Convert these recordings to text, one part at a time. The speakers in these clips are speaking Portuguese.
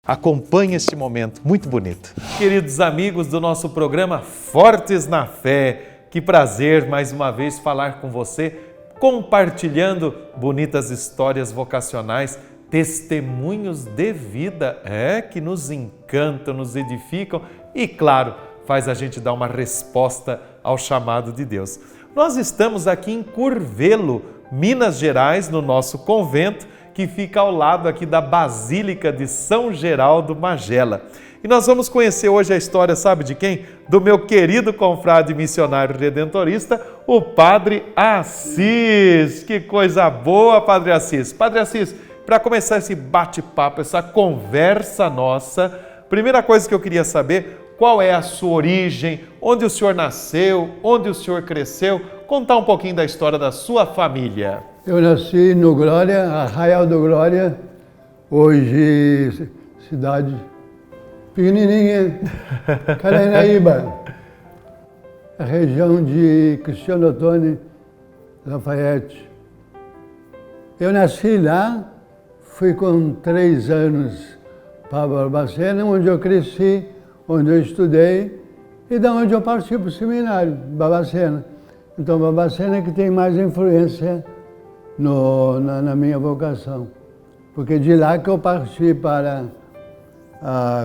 Acompanhe este momento muito bonito. Queridos amigos do nosso programa Fortes na Fé, que prazer mais uma vez falar com você, compartilhando bonitas histórias vocacionais, testemunhos de vida, que nos encantam, nos edificam e, claro, faz a gente dar uma resposta ao chamado de Deus. Nós estamos aqui em Curvelo, Minas Gerais, no nosso convento, que fica ao lado aqui da Basílica de São Geraldo Magela. E nós vamos conhecer hoje a história, sabe de quem? Do meu querido confrade missionário redentorista, o Padre Assis. Que coisa boa, Padre Assis. Padre Assis, para começar esse bate-papo, essa conversa nossa, primeira coisa que eu queria saber, qual é a sua origem, onde o senhor nasceu, onde o senhor cresceu, contar um pouquinho da história da sua família. Eu nasci no Glória, Arraial do Glória, hoje cidade pequenininha, Caranaíba, a região de Cristiano Ottoni, Lafayette. Eu nasci lá, fui com 3 anos para Barbacena, onde eu cresci, onde eu estudei e da onde eu parti para o seminário, Barbacena. Então, Barbacena é que tem mais influência na minha vocação, porque de lá que eu parti para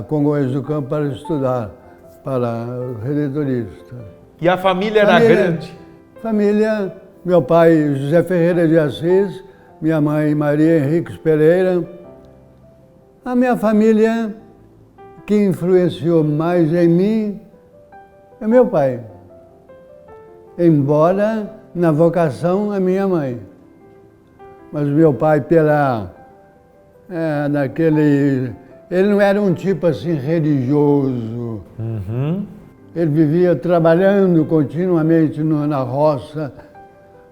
Congonhas do Campo para estudar, para redentorista. E a família era grande? Família, meu pai José Ferreira de Assis, minha mãe Maria Henriques Pereira. A minha família, que influenciou mais em mim, é meu pai, embora na vocação a minha mãe. Mas meu pai, ele não era um tipo assim religioso. Uhum. Ele vivia trabalhando continuamente na roça,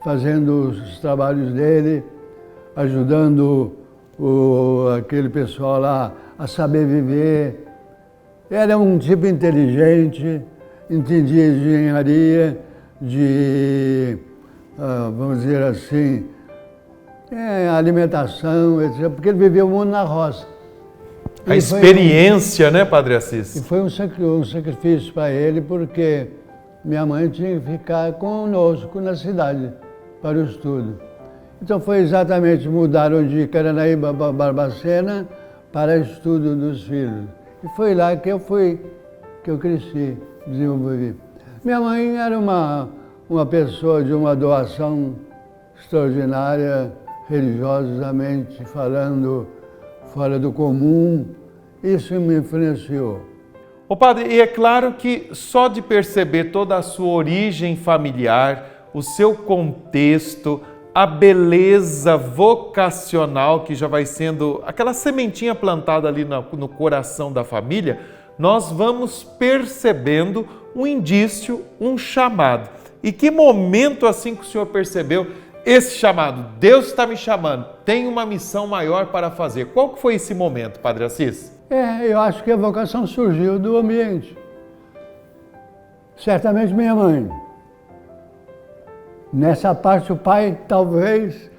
fazendo os trabalhos dele, ajudando aquele pessoal lá a saber viver. Era um tipo inteligente, entendia de engenharia, vamos dizer assim, alimentação, etc., porque ele vivia o mundo na roça. A experiência, né, Padre Assis? E foi um sacrifício para ele, porque minha mãe tinha que ficar conosco na cidade para o estudo. Então foi exatamente mudaram de Caranaíba para Barbacena para estudo dos filhos. E foi lá que eu cresci, desenvolvi. Minha mãe era uma pessoa de uma doação extraordinária, religiosamente falando, fora do comum. Isso me influenciou. Ô padre, e é claro que só de perceber toda a sua origem familiar, o seu contexto, a beleza vocacional que já vai sendo aquela sementinha plantada ali no coração da família, nós vamos percebendo um indício, um chamado. E que momento assim que o senhor percebeu esse chamado? Deus está me chamando, tem uma missão maior para fazer. Qual que foi esse momento, Padre Assis? Eu acho que a vocação surgiu do ambiente. Certamente minha mãe. Nessa parte o pai, talvez,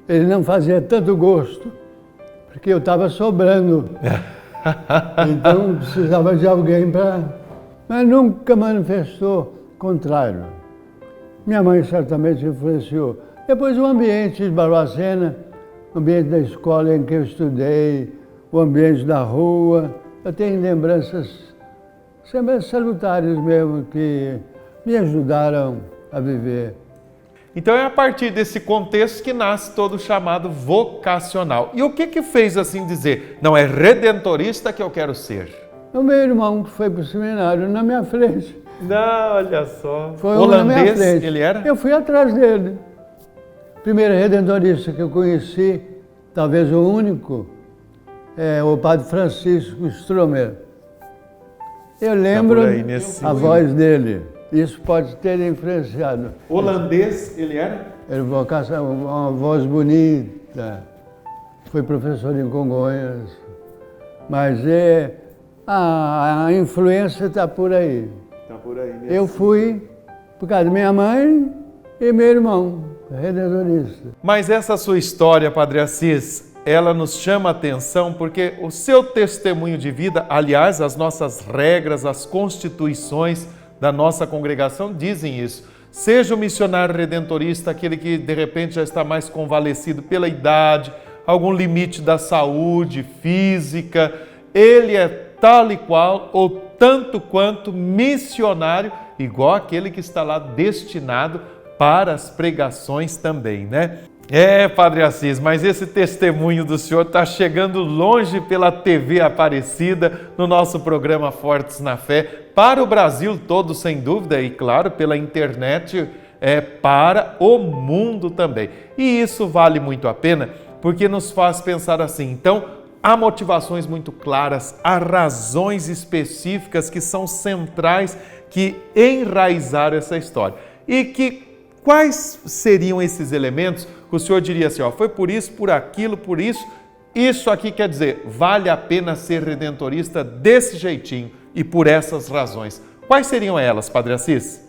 ele não fazia tanto gosto, porque eu estava sobrando. Então precisava de alguém para... Mas nunca manifestou o contrário. Minha mãe certamente influenciou. Depois o ambiente de Barbacena, o ambiente da escola em que eu estudei, o ambiente da rua. Eu tenho lembranças sempre salutares mesmo, que me ajudaram a viver. Então é a partir desse contexto que nasce todo o chamado vocacional. E o que fez assim dizer, não é redentorista que eu quero ser? O meu irmão que foi para o seminário na minha frente. Não, olha só. Foi holandês ele era? Eu fui atrás dele. Primeiro redentorista que eu conheci, talvez o único, é o Padre Francisco Stromer. Eu lembro a voz dele. Isso pode ter influenciado. Holandês ele era? Era uma voz bonita. Foi professor em Congonhas. Mas a influência está por aí. Está por aí mesmo. Eu fui por causa da minha mãe e meu irmão, redentorista. Mas essa sua história, Padre Assis, ela nos chama a atenção porque o seu testemunho de vida, aliás, as nossas regras, as constituições da nossa congregação dizem isso. Seja o missionário redentorista, aquele que de repente já está mais convalescido pela idade, algum limite da saúde física, ele é tal e qual ou tanto quanto missionário, igual aquele que está lá destinado para as pregações também, né? Padre Assis, mas esse testemunho do senhor está chegando longe pela TV Aparecida, no nosso programa Fortes na Fé, para o Brasil todo, sem dúvida, e claro, pela internet, para o mundo também. E isso vale muito a pena, porque nos faz pensar assim, então, há motivações muito claras, há razões específicas que são centrais, que enraizaram essa história. E que quais seriam esses elementos que o senhor diria assim, foi por isso, por aquilo, por isso, isso aqui quer dizer, vale a pena ser redentorista desse jeitinho e por essas razões. Quais seriam elas, Padre Assis?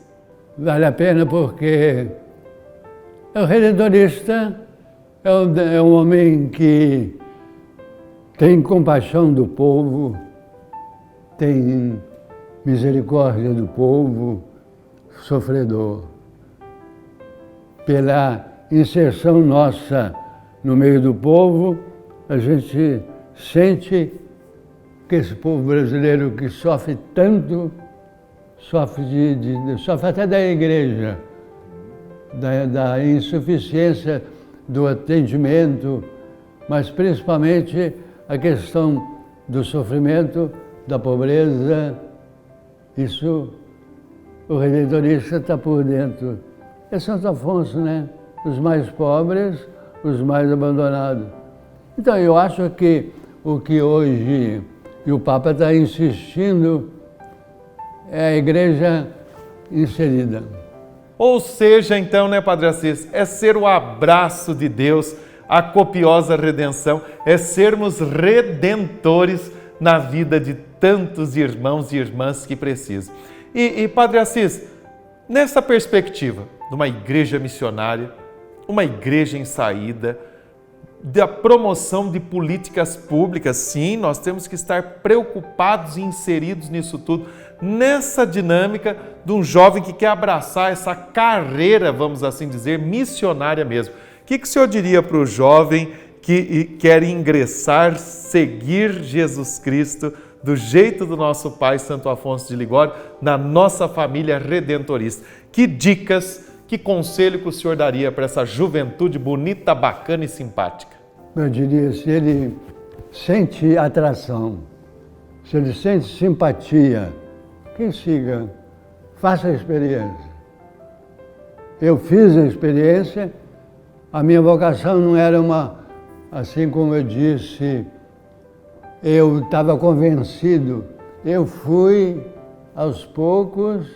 Vale a pena porque o redentorista é um homem que tem compaixão do povo, tem misericórdia do povo sofredor. Pela inserção nossa no meio do povo, a gente sente que esse povo brasileiro que sofre tanto, sofre até da igreja, da insuficiência do atendimento, mas principalmente a questão do sofrimento, da pobreza. Isso o redentorista está por dentro. É Santo Afonso, né? Os mais pobres, os mais abandonados. Então, eu acho que o que hoje e o Papa está insistindo é a igreja inserida. Ou seja, então, né, Padre Assis, é ser o abraço de Deus, a copiosa redenção, é sermos redentores na vida de tantos irmãos e irmãs que precisam. E Padre Assis, nessa perspectiva de uma igreja missionária, uma igreja em saída, da promoção de políticas públicas, sim, nós temos que estar preocupados e inseridos nisso tudo, nessa dinâmica de um jovem que quer abraçar essa carreira, vamos assim dizer, missionária mesmo. O que o senhor diria para o jovem que quer ingressar, seguir Jesus Cristo do jeito do nosso pai Santo Afonso de Ligório, na nossa família redentorista? Que dicas, que conselho que o senhor daria para essa juventude bonita, bacana e simpática? Eu diria, se ele sente atração, se ele sente simpatia, quem siga, faça a experiência. Eu fiz a experiência, a minha vocação não era assim como eu disse, eu estava convencido. Eu fui, aos poucos,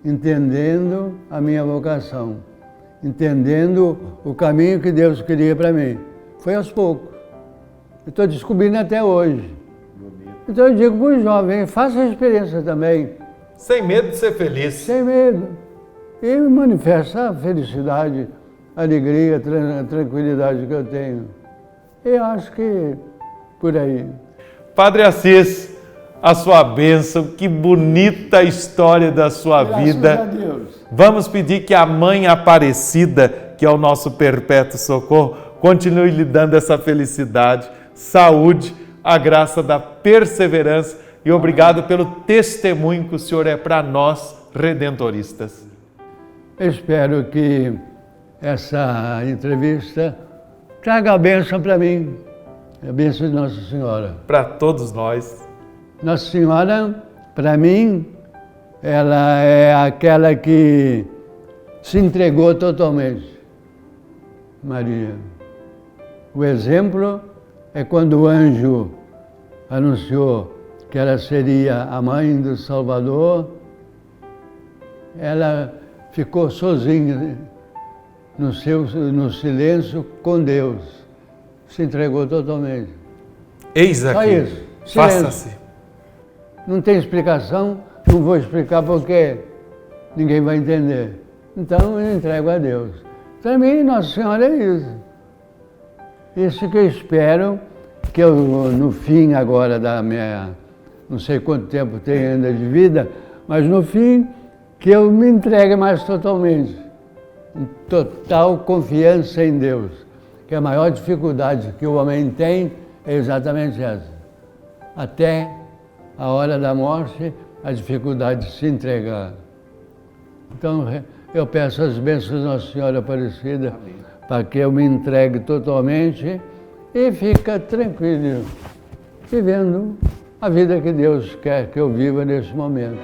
entendendo a minha vocação, entendendo o caminho que Deus queria para mim. Foi aos poucos. Eu estou descobrindo até hoje. Então eu digo para os jovens, faça a experiência também. Sem medo de ser feliz. Sem medo. E manifesta a felicidade, a alegria, a tranquilidade que eu tenho. Eu acho que por aí. Padre Assis, a sua bênção, que bonita história da sua vida. Graças a Deus. Vamos pedir que a Mãe Aparecida, que é o nosso perpétuo socorro, continue lhe dando essa felicidade, saúde, a graça da perseverança e obrigado pelo testemunho que o senhor é para nós, redentoristas. Eu espero que essa entrevista traga a bênção para mim, a bênção de Nossa Senhora. Para todos nós. Nossa Senhora, para mim, ela é aquela que se entregou totalmente. Maria. O exemplo é quando o anjo anunciou que ela seria a mãe do Salvador, ela ficou sozinha no silêncio com Deus. Se entregou totalmente. Eis aqui. Só isso. Faça-se. Não tem explicação, não vou explicar porque ninguém vai entender. Então eu entrego a Deus. Para mim, Nossa Senhora é isso. Isso que eu espero, que eu, no fim agora da minha, não sei quanto tempo tenho ainda de vida, mas no fim, que eu me entregue mais totalmente, em total confiança em Deus. Que a maior dificuldade que o homem tem é exatamente essa. Até a hora da morte, a dificuldade de se entregar. Então, eu peço as bênçãos da Nossa Senhora Aparecida para que eu me entregue totalmente e fique tranquilo, vivendo a vida que Deus quer que eu viva nesse momento.